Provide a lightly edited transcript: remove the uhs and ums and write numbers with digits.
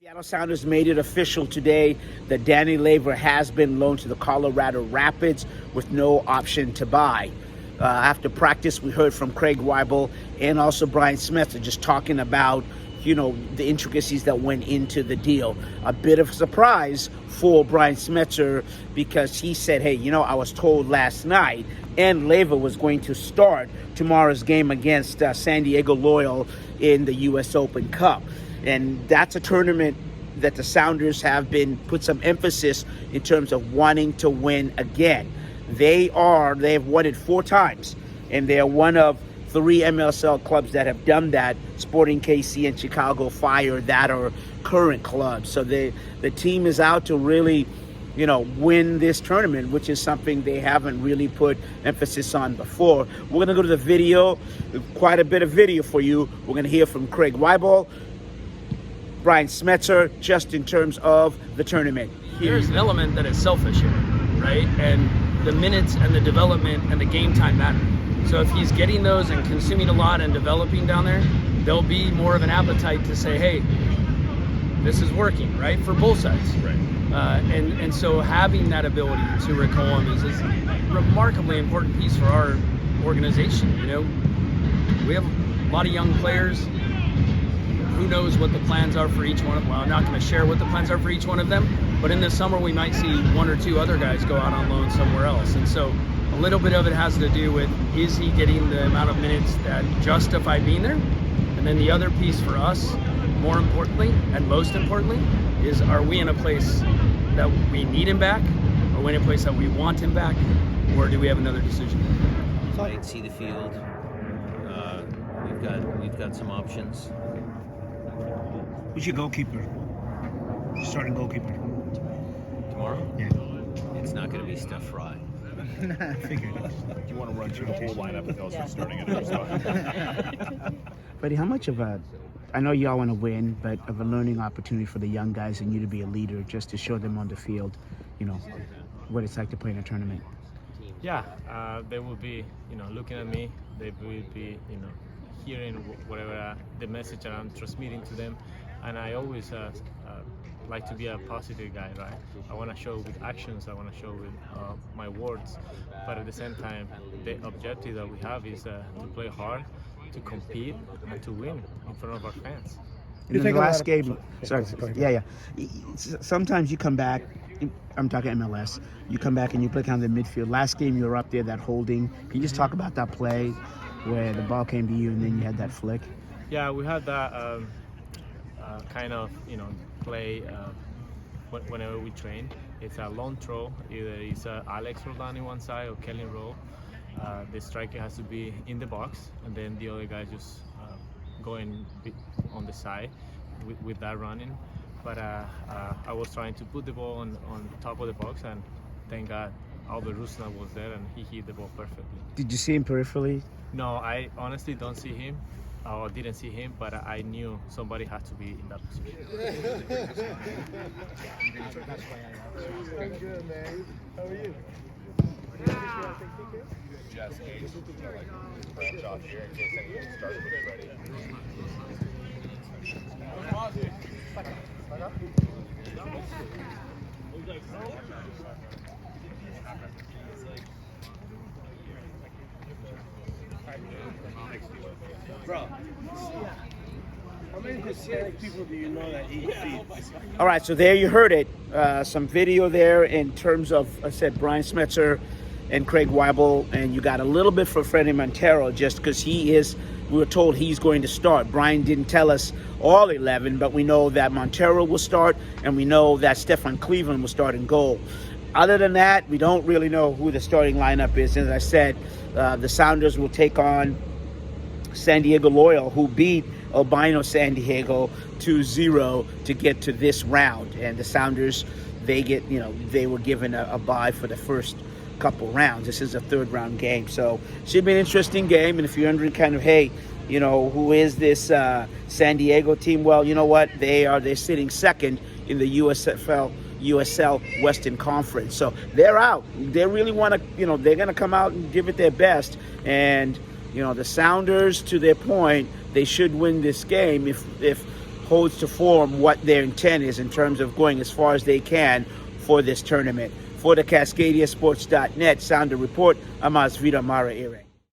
Seattle Sounders made it official today that Danny Leyva has been loaned to the Colorado Rapids with no option to buy. After practice, we heard from Craig Weibel and also Brian Smith just talking about, the intricacies that went into the deal. A bit of a surprise for Brian Smetzer because he said, hey, I was told last night and Leyva was going to start tomorrow's game against San Diego Loyal in the U.S. Open Cup. And that's a tournament that the Sounders have put some emphasis in terms of wanting to win again. They have won it 4 times, and they are one of 3 MLSL clubs that have done that. Sporting KC and Chicago Fire that are current clubs. So the team is out to really, win this tournament, which is something they haven't really put emphasis on before. We're going to go to the video, quite a bit of video for you. We're going to hear from Craig Weibel, Brian Smetzer, just in terms of the tournament. There's an element that is selfish here, right? And the minutes and the development and the game time matter. So if he's getting those and consuming a lot and developing down there, there'll be more of an appetite to say, hey, this is working, right? For both sides. Right. And so having that ability to recall him is a remarkably important piece for our organization. We have a lot of young players. Who knows what the plans are for each one of them? Well, I'm not going to share what the plans are for each one of them, but in the summer we might see 1 or 2 other guys go out on loan somewhere else. And so a little bit of it has to do with, is he getting the amount of minutes that justify being there? And then the other piece for us, more importantly and most importantly, is are we in a place that we need him back? Are we in a place that we want him back? Or do we have another decision? I didn't see the field. We've got some options. Who's your goalkeeper? Starting goalkeeper. Tomorrow? Yeah. It's not going to be Steph Fry. Figured. Do you want to run through the whole lineup with those starting at first spot? Buddy, how much of I know y'all want to win, but of a learning opportunity for the young guys and you to be a leader, just to show them on the field, what it's like to play in a tournament? Yeah, they will be, looking at me. They will be, hearing whatever the message that I'm transmitting to them. And I always like to be a positive guy, right? I want to show with actions, I want to show with my words, but at the same time, the objective that we have is to play hard, to compete, and to win in front of our fans. In the last game, sometimes you come back, I'm talking MLS, you come back and you play kind of the midfield. Last game you were up there, that holding. Can you just talk about that play where the ball came to you and then you had that flick? Yeah, we had that kind of, play whenever we train. It's a long throw. Either it's Alex Roldan in one side or Kellen Rowe. The striker has to be in the box, and then the other guy just going on the side with that running. But I was trying to put the ball on top of the box, and thank God Albert Rusnak was there and he hit the ball perfectly. Did you see him peripherally? No, I honestly don't see him. I didn't see him, but I knew somebody had to be in that position. I'm good, man. How are you? Just branch off here in case anyone starts with Freddie. Bro, how many Hispanic people do you know that eat feet? All right, so there you heard it. Some video there in terms of, I said, Brian Smetzer and Craig Weibel, and you got a little bit for Freddie Montero just because we were told he's going to start. Brian didn't tell us all 11, but we know that Montero will start, and we know that Stefan Cleveland will start in goal. Other than that, we don't really know who the starting lineup is. As I said, the Sounders will take on San Diego Loyal, who beat Albino San Diego 2-0 to get to this round. And the Sounders, they were given a bye for the first couple rounds. This is a 3rd round game. So should be an interesting game. And if you're wondering kind of, hey, who is this San Diego team? Well, you know what? They're sitting 2nd in the USL Western Conference. So they're out. They really want to, they're going to come out and give it their best. And, the Sounders, to their point, they should win this game if holds to form what their intent is in terms of going as far as they can for this tournament. For the CascadiaSports.net Sounder Report, I'm Asvita Mara Ere.